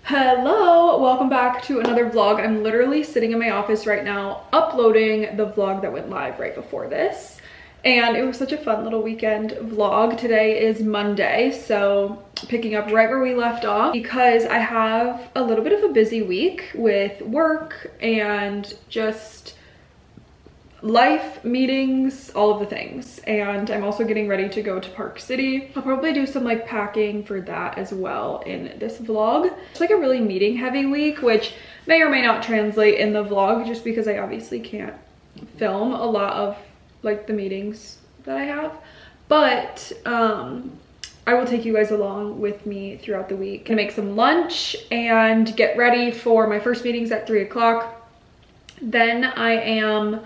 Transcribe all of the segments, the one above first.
Hello, welcome back to another vlog. I'm literally sitting in my office right now uploading the vlog that went live right before this, and it was such a fun little weekend vlog. Today is Monday, so picking up right where we left off because I have a little bit of a busy week with work and just life, meetings, all of the things. And I'm also getting ready to go to Park City. I'll probably do some like packing for that as well in this vlog. It's like a really meeting heavy week, which may or may not translate in the vlog just because I obviously can't film a lot of like the meetings that I have. But I will take you guys along with me throughout the week and make some lunch and get ready for my first meetings at 3 o'clock. Then I am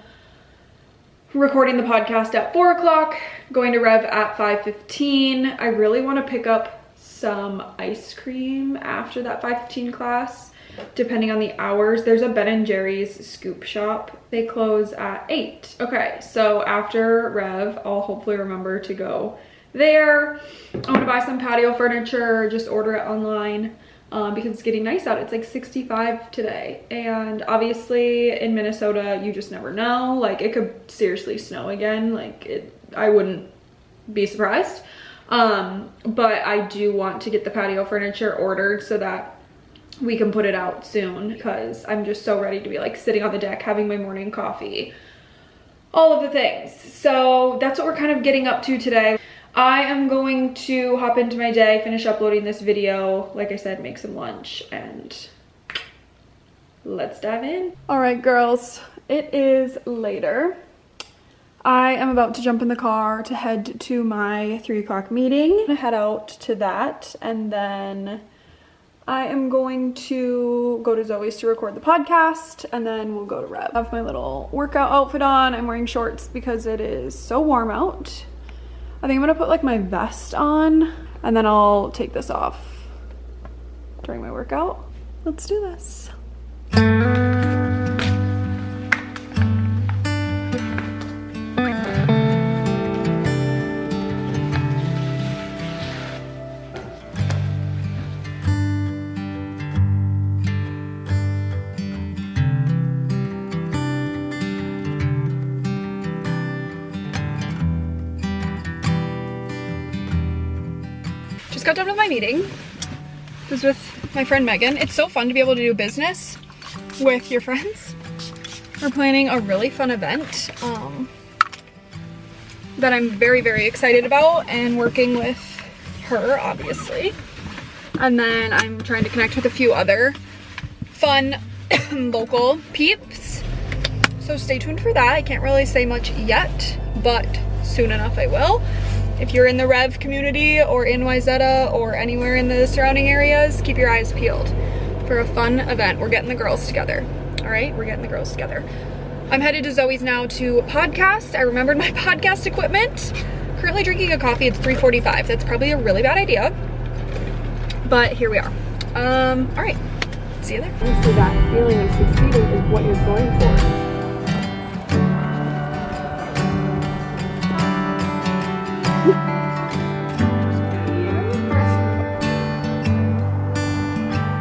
recording the podcast at 4 o'clock, going to Rev at 5:15. I really want to pick up some ice cream after that 5:15 class, depending on the hours. There's a Ben & Jerry's scoop shop. They close at 8. Okay, so after Rev, I'll hopefully remember to go there. I want to buy some patio furniture, just order it online. Because it's getting nice out. It's like 65 today, and obviously in Minnesota you just never know, like it could seriously snow again. I wouldn't be surprised, but I do want to get the patio furniture ordered so that we can put it out soon, because I'm just so ready to be like sitting on the deck having my morning coffee, all of the things. So that's what we're kind of getting up to today. I am going to hop into my day, finish uploading this video, like I said, make some lunch, and let's dive in. All right, girls, it is later. I am about to jump in the car to head to my 3 o'clock meeting. I'm gonna head out to that, and then I am going to go to Zoe's to record the podcast, and then we'll go to Rev. I have my little workout outfit on. I'm wearing shorts because it is so warm out. I think I'm gonna put like my vest on, and then I'll take this off during my workout. Let's do this. Just got done with my meeting. It was with my friend Megan. It's so fun to be able to do business with your friends. We're planning a really fun event that I'm very, very excited about, and working with her, obviously. And then I'm trying to connect with a few other fun local peeps. So stay tuned for that. I can't really say much yet, but soon enough I will. If you're in the Rev community or in Wayzata or anywhere in the surrounding areas, keep your eyes peeled for a fun event. We're getting the girls together. All right, we're getting the girls together. I'm headed to Zoe's now to podcast. I remembered my podcast equipment. Currently drinking a coffee. It's 3:45. That's probably a really bad idea, but here we are. All right, see you there. So that feeling of succeeding is what you're going for.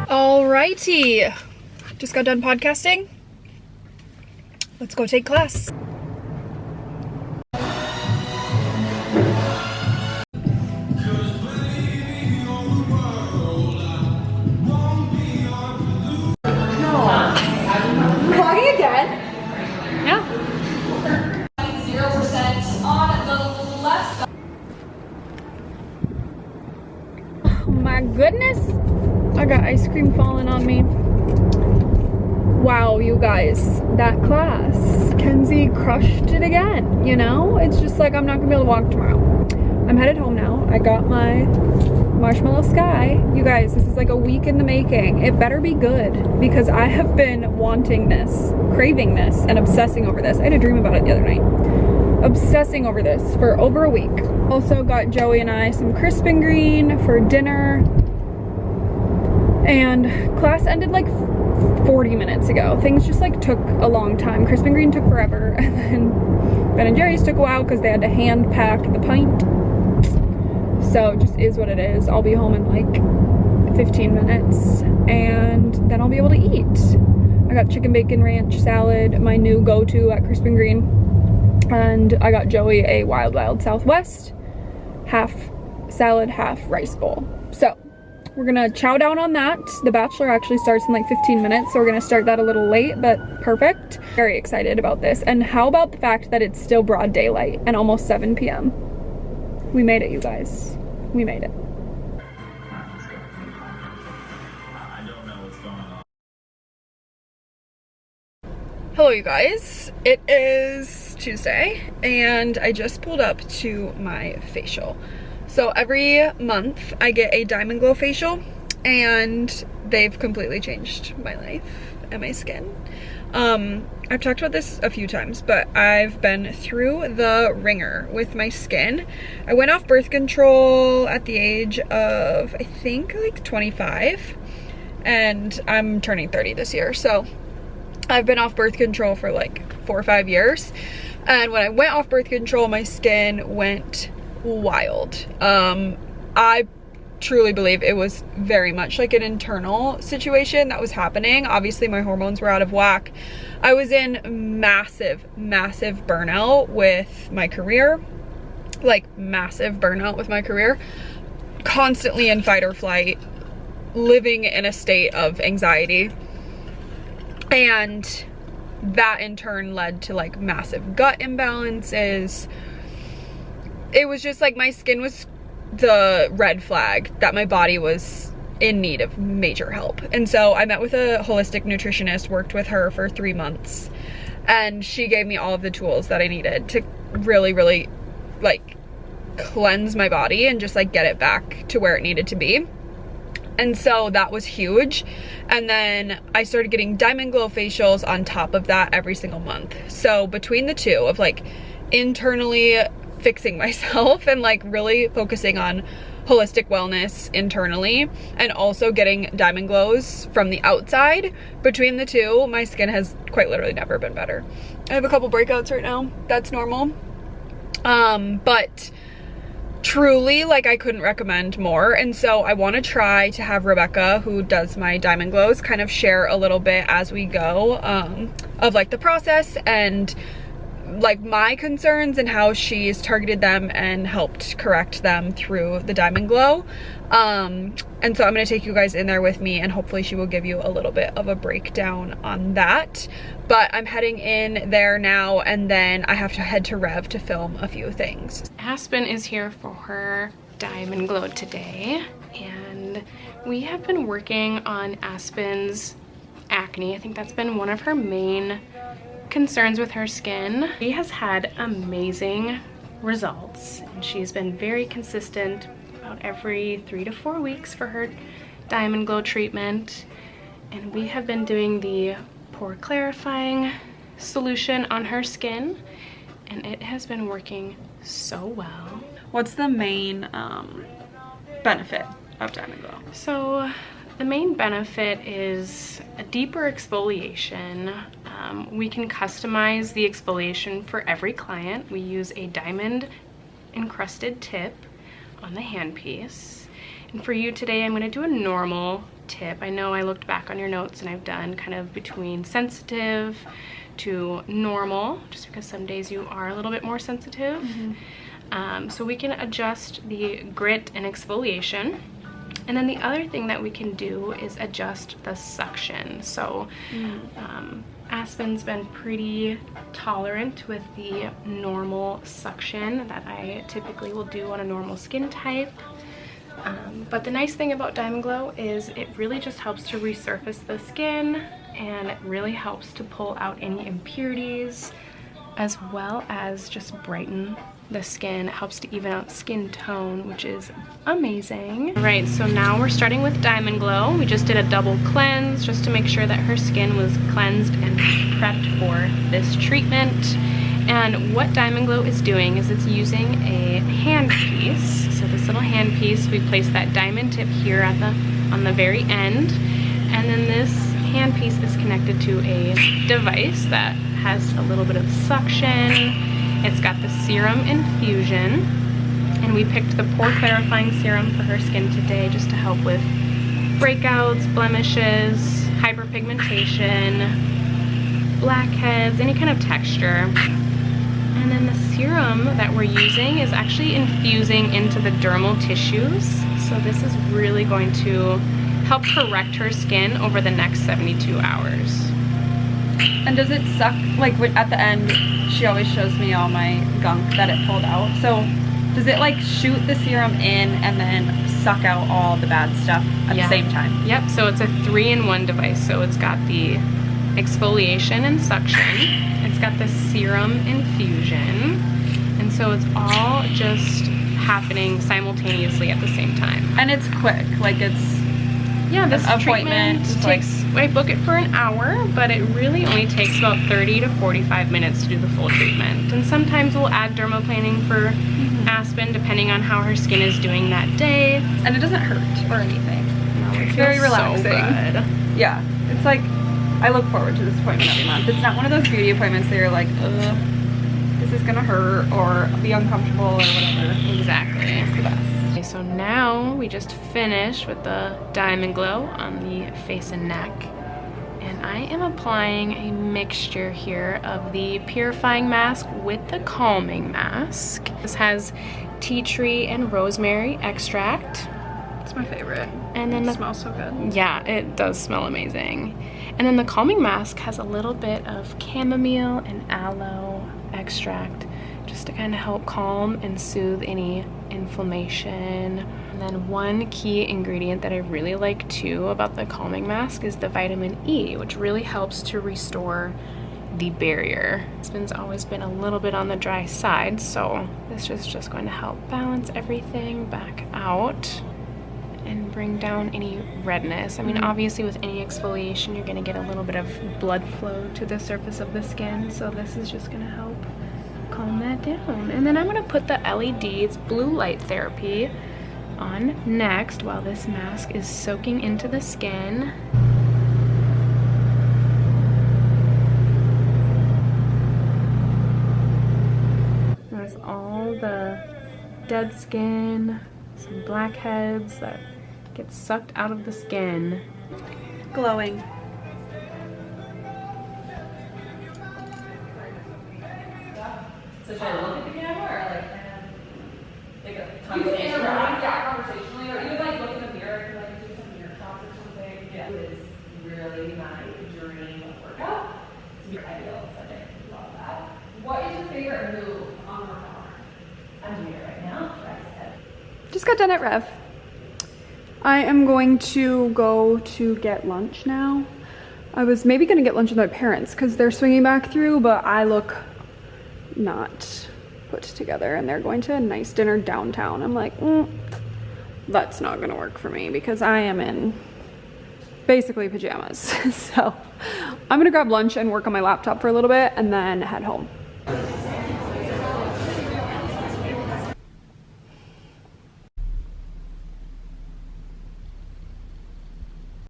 Alrighty, just got done podcasting. Let's go take class. Vlogging again? Yeah. 0% on the left side. Oh my goodness. I got ice cream falling on me. Wow, you guys, that class, Kenzie crushed it again, you know? It's just like I'm not gonna be able to walk tomorrow. I'm headed home now. I got my Marshmallow Sky. You guys, this is like a week in the making. It better be good, because I have been wanting this, craving this, and obsessing over this. I had a dream about it the other night. Obsessing over this for over a week. Also got Joey and I some Crisp and Green for dinner. And class ended like 40 minutes ago. Things just like took a long time. Crisp and Green took forever, and then Ben & Jerry's took a while because they had to hand pack the pint. So it just is what it is. I'll be home in like 15 minutes, and then I'll be able to eat. I got chicken bacon ranch salad, my new go-to at Crisp and Green, and I got Joey a Wild Southwest, half salad, half rice bowl. So we're gonna chow down on that. The Bachelor actually starts in like 15 minutes, so we're gonna start that a little late, but perfect. Very excited about this. And how about the fact that it's still broad daylight and almost 7 p.m. We made it, you guys. We made it. Hello, you guys. It is Tuesday, and I just pulled up to my facial. So every month I get a Diamond Glow facial, and they've completely changed my life and my skin. I've talked about this a few times, but I've been through the ringer with my skin. I went off birth control at the age of, I think, like 25, and I'm turning 30 this year. So I've been off birth control for like 4 or 5 years. And when I went off birth control, my skin went wild. I truly believe it was very much like an internal situation that was happening. Obviously my hormones were out of whack. I was in massive burnout with my career, like massive burnout with my career, constantly in fight or flight, living in a state of anxiety, and that in turn led to like massive gut imbalances. It was just like my skin was the red flag that my body was in need of major help. And so I met with a holistic nutritionist, worked with her for 3 months, and she gave me all of the tools that I needed to really like cleanse my body and just like get it back to where it needed to be. And so that was huge. And then I started getting Diamond Glow facials on top of that every single month. So between the two of like internally fixing myself and like really focusing on holistic wellness internally, and also getting Diamond Glows from the outside, between the two, my skin has quite literally never been better. I have a couple breakouts right now. That's normal. But truly, like, I couldn't recommend more. And so I want to try to have Rebecca, who does my Diamond Glows, kind of share a little bit as we go of like the process and like my concerns and how she's targeted them and helped correct them through the Diamond Glow. And so I'm going to take you guys in there with me, and hopefully she will give you a little bit of a breakdown on that. But I'm heading in there now, and then I have to head to Rev to film a few things. Aspen is here for her Diamond Glow today, and we have been working on Aspen's acne. I think that's been one of her main concerns with her skin. She has had amazing results, and she's been very consistent about every 3 to 4 weeks for her Diamond Glow treatment. And we have been doing the pore clarifying solution on her skin, and it has been working so well. What's the main benefit of Diamond Glow? So the main benefit is a deeper exfoliation. We can customize the exfoliation for every client. We use a diamond encrusted tip on the handpiece. And for you today, I'm going to do a normal tip. I know I looked back on your notes and I've done kind of between sensitive to normal, just because some days you are a little bit more sensitive. So we can adjust the grit and exfoliation. And then the other thing that we can do is adjust the suction. So Aspen's been pretty tolerant with the normal suction that I typically will do on a normal skin type. But the nice thing about Diamond Glow is it really just helps to resurface the skin, and it really helps to pull out any impurities, as well as just brighten the skin. It helps to even out skin tone, which is amazing. All right, so now we're starting with Diamond Glow. We just did a double cleanse just to make sure that her skin was cleansed and prepped for this treatment. And what Diamond Glow is doing is it's using a handpiece. So this little handpiece, we place that diamond tip here at on the very end, and then this handpiece is connected to a device that has a little bit of suction. It's got the serum infusion, and we picked the pore clarifying serum for her skin today just to help with breakouts, blemishes, hyperpigmentation, blackheads, any kind of texture. And then the serum that we're using is actually infusing into the dermal tissues. So this is really going to help correct her skin over the next 72 hours. And does it suck, like at the end, she always shows me all my gunk that it pulled out. So does it like shoot the serum in and then suck out all the bad stuff at the same time? Yep, so it's a 3-in-1 device. So it's got the exfoliation and suction. It's got the serum infusion. And so it's all just happening simultaneously at the same time. And it's quick, like it's, yeah, this appointment treatment takes, I book it for an hour, but it really only takes about 30 to 45 minutes to do the full treatment. And sometimes we'll add dermaplaning for Aspen depending on how her skin is doing that day. And it doesn't hurt or anything. No, It's very relaxing. So good. Yeah, it's like, I look forward to this appointment every month. It's not one of those beauty appointments that you're like, ugh, this is gonna hurt or be uncomfortable or whatever. Exactly. It's the best. Okay, so now we just finished with the Diamond Glow on the face and neck. And I am applying a mixture here of the purifying mask with the calming mask. This has tea tree and rosemary extract. It's my favorite. And then it smells so good. Yeah, it does smell amazing. And then the calming mask has a little bit of chamomile and aloe extract just to kind of help calm and soothe any inflammation. And then one key ingredient that I really like too about the calming mask is the vitamin E, which really helps to restore the barrier. Aspen's always been a little bit on the dry side, so this is just going to help balance everything back out and bring down any redness. I mean, obviously with any exfoliation, you're gonna get a little bit of blood flow to the surface of the skin, so this is just gonna help calm that down. And then I'm gonna put the LEDs blue light therapy on next while this mask is soaking into the skin. There's all the dead skin, some blackheads that get sucked out of the skin. Glowing. So should I look at the camera or like a conversation? Yeah, conversationally, or even like look in the mirror, like do some mirror shots or something. Yeah, it is really my dream workout. It's your ideal subject. Love that. What is your favorite move on the workout? I'm doing it right now. Just got done at Rev. I am going to go to get lunch now. I was maybe gonna get lunch with my parents because they're swinging back through, but I look not put together and they're going to a nice dinner downtown. I'm like, that's not gonna work for me because I am in basically pajamas. So I'm gonna grab lunch and work on my laptop for a little bit and then head home.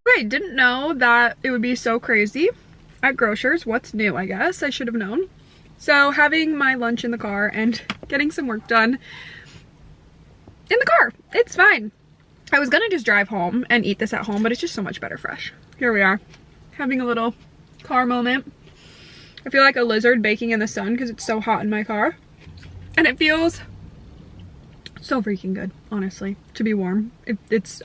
I didn't know that it would be so crazy at Grocers. What's new, I guess? I should have known. So having my lunch in the car and getting some work done in the car. It's fine. I was gonna just drive home and eat this at home, but it's just so much better fresh. Here we are, having a little car moment. I feel like a lizard baking in the sun because it's so hot in my car. And it feels so freaking good, honestly, to be warm.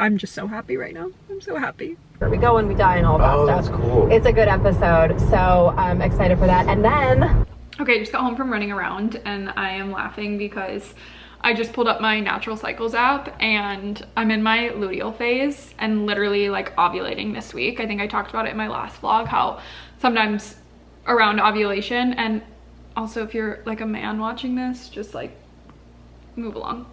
I'm just so happy right now. I'm so happy. We go and we die and all that stuff. That's cool. It's a good episode, so I'm excited for that. And then okay, just got home from running around and I am laughing because I just pulled up my Natural Cycles app and I'm in my luteal phase and literally like ovulating this week. I think I talked about it in my last vlog, how sometimes around ovulation, and also if you're like a man watching this, just like move along.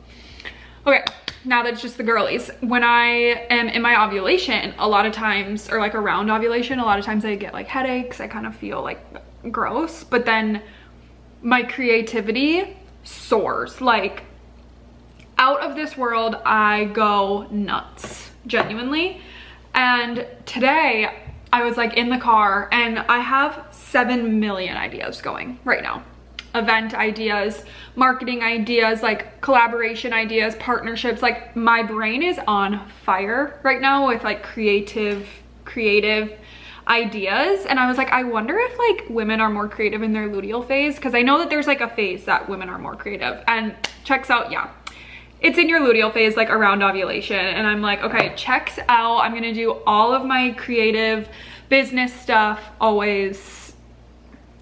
Okay, now that it's just the girlies. When I am in my ovulation, a lot of times, or like around ovulation, a lot of times I get like headaches. I kind of feel like gross, but then my creativity soars, like out of this world. I go nuts, genuinely. And today I was like in the car and I have 7 million ideas going right now. event ideas, marketing ideas, like collaboration ideas, partnerships. Like my brain is on fire right now with like creative ideas. And I was like, I wonder if like women are more creative in their luteal phase, because I know that there's like a phase that women are more creative, and checks out, yeah, it's in your luteal phase, like around ovulation. And I'm like, okay, checks out. I'm gonna do all of my creative business stuff always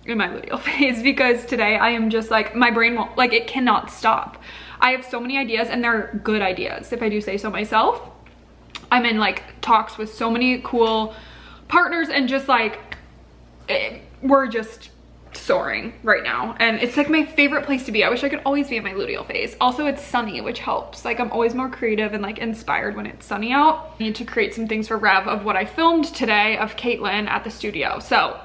in my luteal phase, because today I am just like, my brain won't, like, it cannot stop. I have so many ideas, and they're good ideas, if I do say so myself. I'm in like talks with so many cool partners, and just like, we're just soaring right now, and it's like my favorite place to be. I wish I could always be in my luteal phase. Also, it's sunny, which helps. Like, I'm always more creative and like inspired when it's sunny out. I need to create some things for Rev of what I filmed today of Caitlin at the studio. So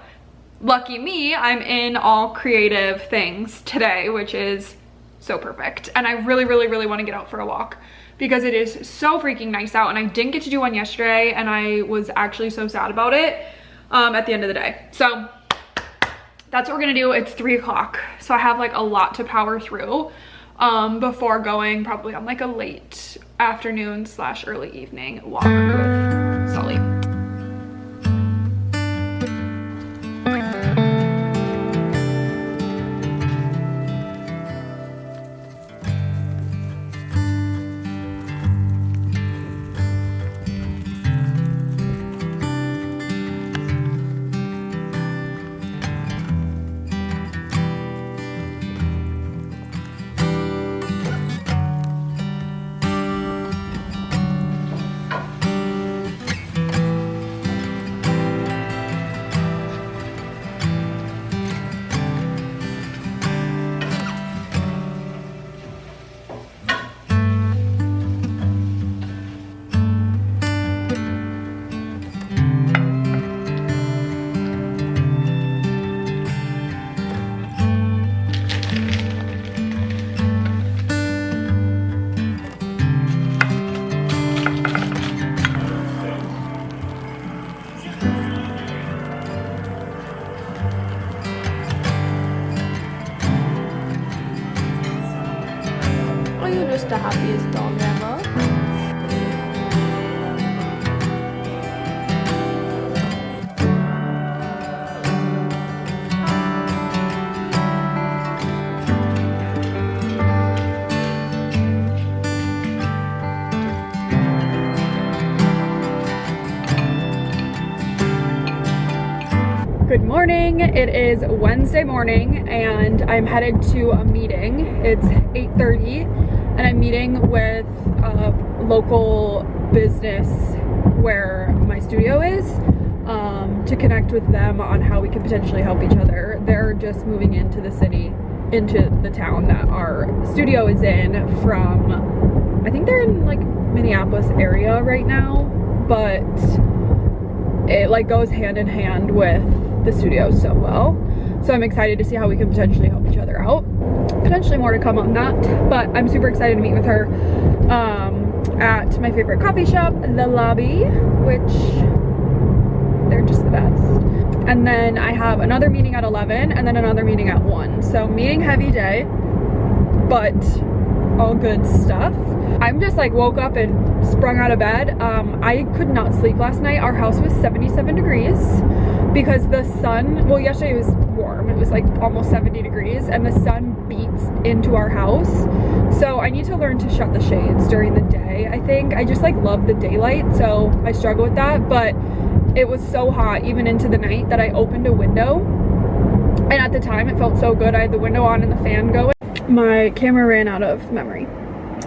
lucky me, I'm in all creative things today, which is so perfect. And I really want to get out for a walk, because it is so freaking nice out, and I didn't get to do one yesterday, and I was actually so sad about it at the end of the day. So that's what we're gonna do. It's 3 o'clock, so I have like a lot to power through before going probably on like a late afternoon / early evening walk with Sully. The happiest dog ever. Good morning. It is Wednesday morning, and I'm headed to a meeting. It's 8:30, and I'm meeting with a local business where my studio is, to connect with them on how we can potentially help each other. They're just moving into the city, into the town that our studio is in from, I think they're in like Minneapolis area right now, but it like goes hand in hand with the studio so well. So I'm excited to see how we can potentially help each other out. Potentially more to come on that, but I'm super excited to meet with her at my favorite coffee shop, The Lobby, which they're just the best. And then I have another meeting at 11 and then another meeting at 1. So meeting heavy day, but all good stuff. I'm just like woke up and sprung out of bed. I could not sleep last night. Our house was 77 degrees because the sun, well, yesterday it was warm. It was like almost 70 degrees and the sun beats into our house. So I need to learn to shut the shades during the day. I think I just like love the daylight, so I struggle with that. But it was so hot even into the night that I opened a window, and at the time it felt so good. I had the window on and the fan going. My camera ran out of memory.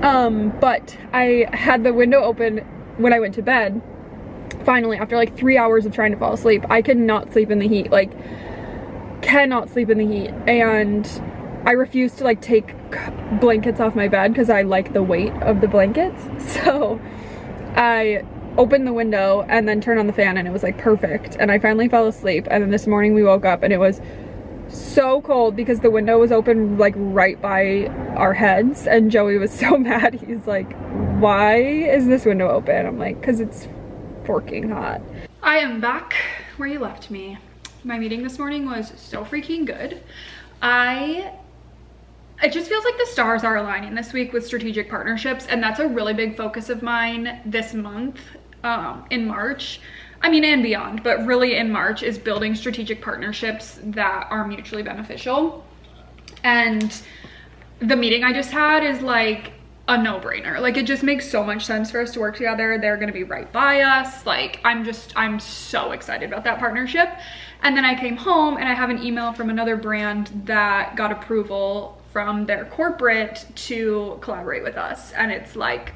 But I had the window open when I went to bed. Finally, after like 3 hours of trying to fall asleep, I could not sleep in the heat, like cannot sleep in the heat. And I refuse to like take blankets off my bed because I like the weight of the blankets. So I opened the window and then turned on the fan and it was like perfect. And I finally fell asleep. And then this morning we woke up and it was so cold because the window was open like right by our heads, and Joey was so mad. He's like, why is this window open? I'm like, because it's forking hot. I am back where you left me. My meeting this morning was so freaking good. I it just feels like the stars are aligning this week with strategic partnerships, and that's a really big focus of mine this month, in March. I mean, and beyond, but really in March is building strategic partnerships that are mutually beneficial. And the meeting I just had is like a no-brainer. Like, it just makes so much sense for us to work together. They're gonna be right by us. Like, I'm so excited about that partnership. And then I came home and I have an email from another brand that got approval from their corporate to collaborate with us. And it's like,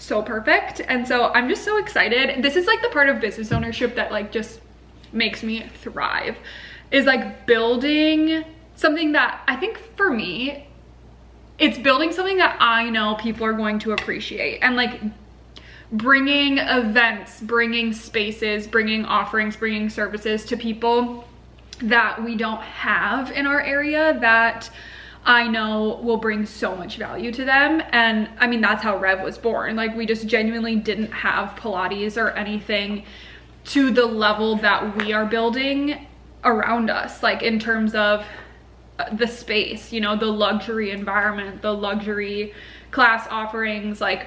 so perfect. And so I'm just so excited. This is like the part of business ownership that like just makes me thrive, is like building something that I think for me, it's building something that I know people are going to appreciate, and like bringing events, bringing spaces, bringing offerings, bringing services to people that we don't have in our area that I know will bring so much value to them. And I mean, that's how Rev was born. Like, we just genuinely didn't have Pilates or anything to the level that we are building around us, like in terms of the space, you know, the luxury environment, the luxury class offerings, like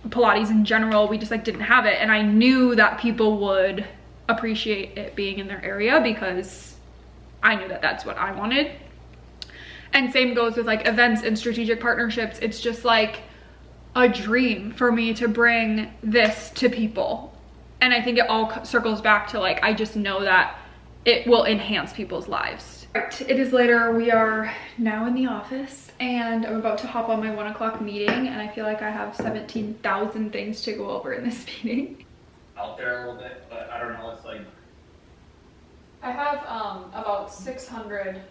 Pilates in general. We just like didn't have it. And I knew that people would appreciate it being in their area because I knew that that's what I wanted. And same goes with like events and strategic partnerships. It's just like a dream for me to bring this to people. And I think it all circles back to like, I just know that it will enhance people's lives. Right, it is later. We are now in the office and I'm about to hop on my 1 o'clock meeting, and I feel like I have 17,000 things to go over in this meeting. Out there a little bit, but I don't know, it's like, I have about 600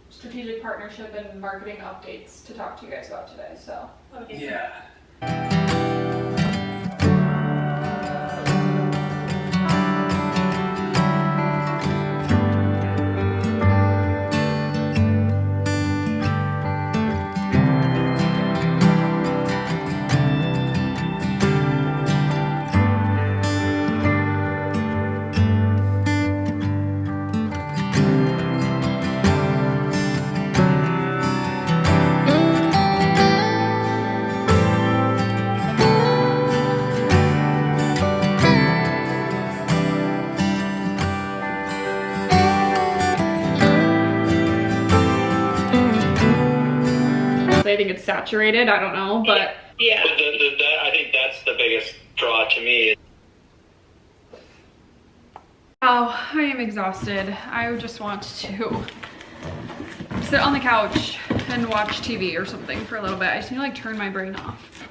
strategic partnership and marketing updates to talk to you guys about today, so. yeah. I think it's saturated, I don't know, but yeah. But I think that's the biggest draw to me. oh, I am exhausted. I just want to sit on the couch and watch TV or something for a little bit. I just need to like turn my brain off.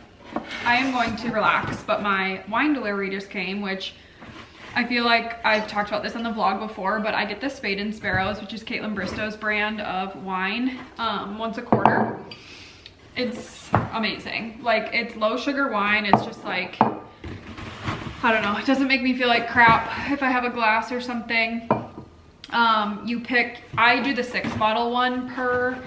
I am going to relax, but my wine delivery just came, which I feel like I've talked about this on the vlog before, but I get the Spade and Sparrows, which is Caitlin Bristow's brand of wine, once a quarter. It's amazing. Like, it's low sugar wine. It's just like, I don't know, it doesn't make me feel like crap if I have a glass or something. You pick, I do the 6-bottle one per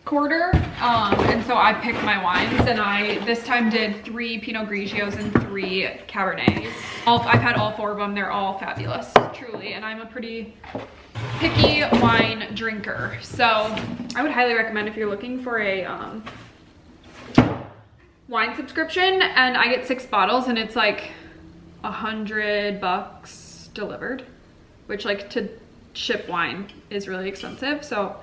quarter, and so I picked my wines, and I this time did 3 Pinot Grigios and 3 Cabernets. I've had all 4 of them. They're all fabulous, truly, and I'm a pretty picky wine drinker, so I would highly recommend if you're looking for a wine subscription. And I get 6 bottles and it's like $100 delivered, which like to ship wine is really expensive, so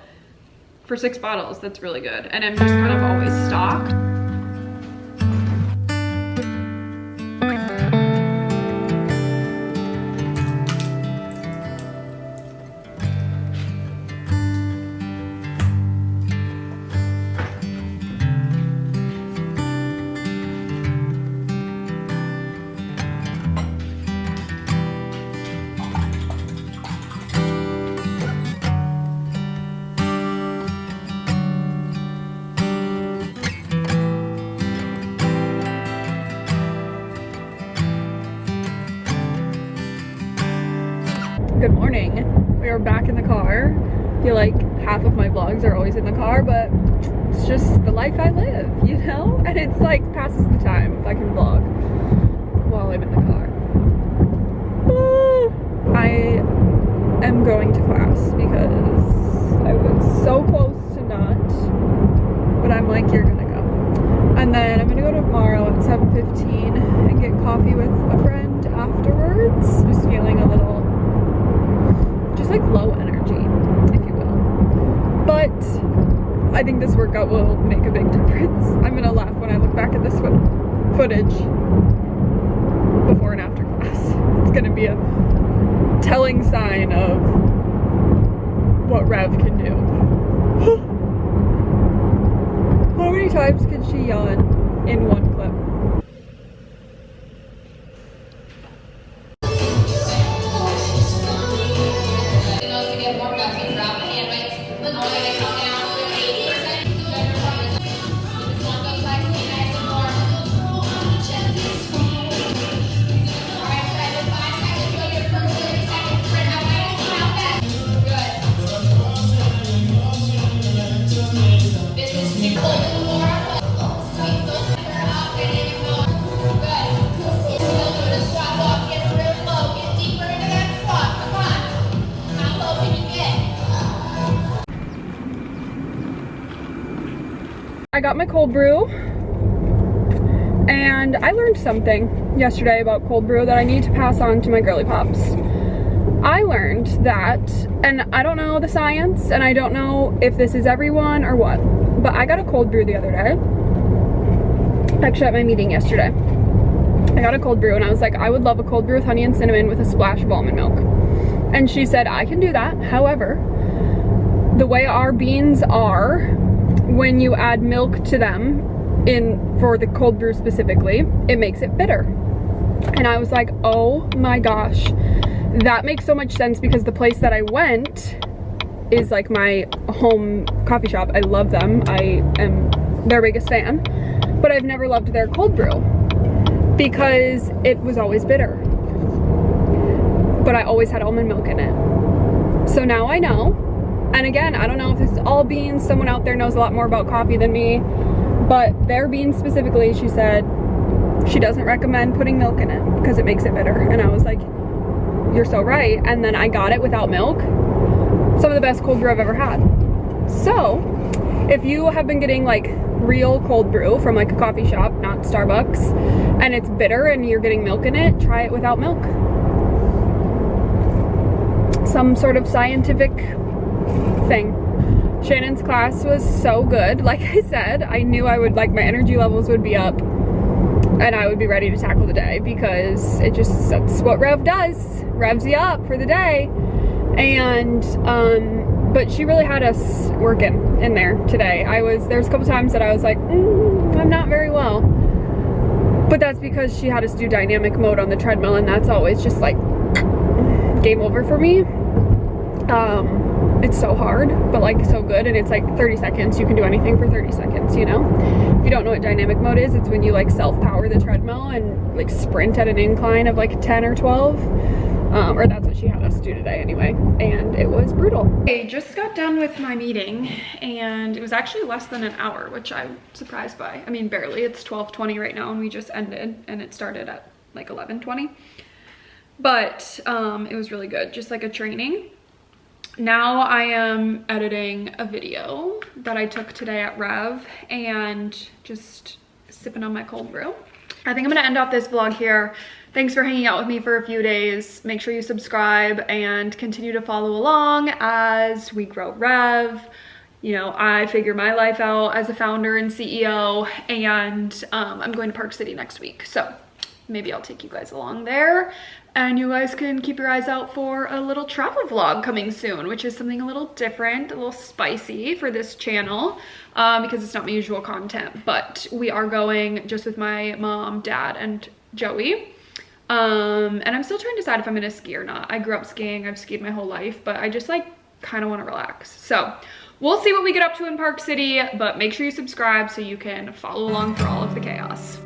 for 6 bottles that's really good. And I'm just kind of always stocked. Good morning. We are back in the car. I feel like half of my vlogs are always in the car, but it's just the life I live, you know? And it's like passes the time if I can vlog while I'm in the car. I am going to class because I was so close but I'm like, you're gonna go. And then I'm gonna go tomorrow at 7:15 and get coffee with a friend afterwards. Just feeling a little, just like low energy, if you will. But I think this workout will make a big difference. I'm gonna laugh when I look back at this footage before and after class. It's gonna be a telling sign of what Rev can do. How many times can she yawn in one clip? I got my cold brew, and I learned something yesterday about cold brew that I need to pass on to my girly pops. I learned that, and I don't know the science, and I don't know if this is everyone or what, but I got a cold brew the other day. Actually, at my meeting yesterday, I got a cold brew, and I was like, I would love a cold brew with honey and cinnamon with a splash of almond milk. And she said, I can do that. However, the way our beans are, when you add milk to them, for the cold brew specifically, it makes it bitter. And I was like, oh my gosh, that makes so much sense, because the place that I went is like my home coffee shop. I love them. I am their biggest fan, but I've never loved their cold brew because it was always bitter. But I always had almond milk in it. So now I know. And again, I don't know if this is all beans. Someone out there knows a lot more about coffee than me, but their beans specifically, she said she doesn't recommend putting milk in it because it makes it bitter. And I was like, you're so right. And then I got it without milk. Some of the best cold brew I've ever had. So if you have been getting like real cold brew from like a coffee shop, not Starbucks, and it's bitter and you're getting milk in it, try it without milk. Some sort of scientific thing. Shannon's class was so good. Like I said, I knew I would, like, my energy levels would be up and I would be ready to tackle the day, because that's what Rev does. Revs you up for the day. And but she really had us working in there today. There's a couple times that I was like, I'm not very well, but that's because she had us do dynamic mode on the treadmill, and that's always just like game over for me. It's so hard, but like so good, and it's like 30 seconds. You can do anything for 30 seconds, you know? If you don't know what dynamic mode is, it's when you like self-power the treadmill and like sprint at an incline of like 10 or 12. Or that's what she had us do today anyway, and it was brutal. I just got done with my meeting, and it was actually less than an hour, which I'm surprised by. I mean, barely. It's 12:20 right now, and we just ended, and it started at like 11:20. But it was really good, just like a training. Now I am editing a video that I took today at Rev and just sipping on my cold brew. I think I'm gonna end off this vlog here. Thanks for hanging out with me for a few days. Make sure you subscribe and continue to follow along as we grow Rev. You know, I figure my life out as a founder and CEO, and I'm going to Park City next week. So maybe I'll take you guys along there, and you guys can keep your eyes out for a little travel vlog coming soon, which is something a little different, a little spicy for this channel, because it's not my usual content. But we are going just with my mom, dad, and Joey. And I'm still trying to decide if I'm gonna ski or not. I grew up skiing, I've skied my whole life, but I just like kind of want to relax. So we'll see what we get up to in Park City, but make sure you subscribe so you can follow along for all of the chaos.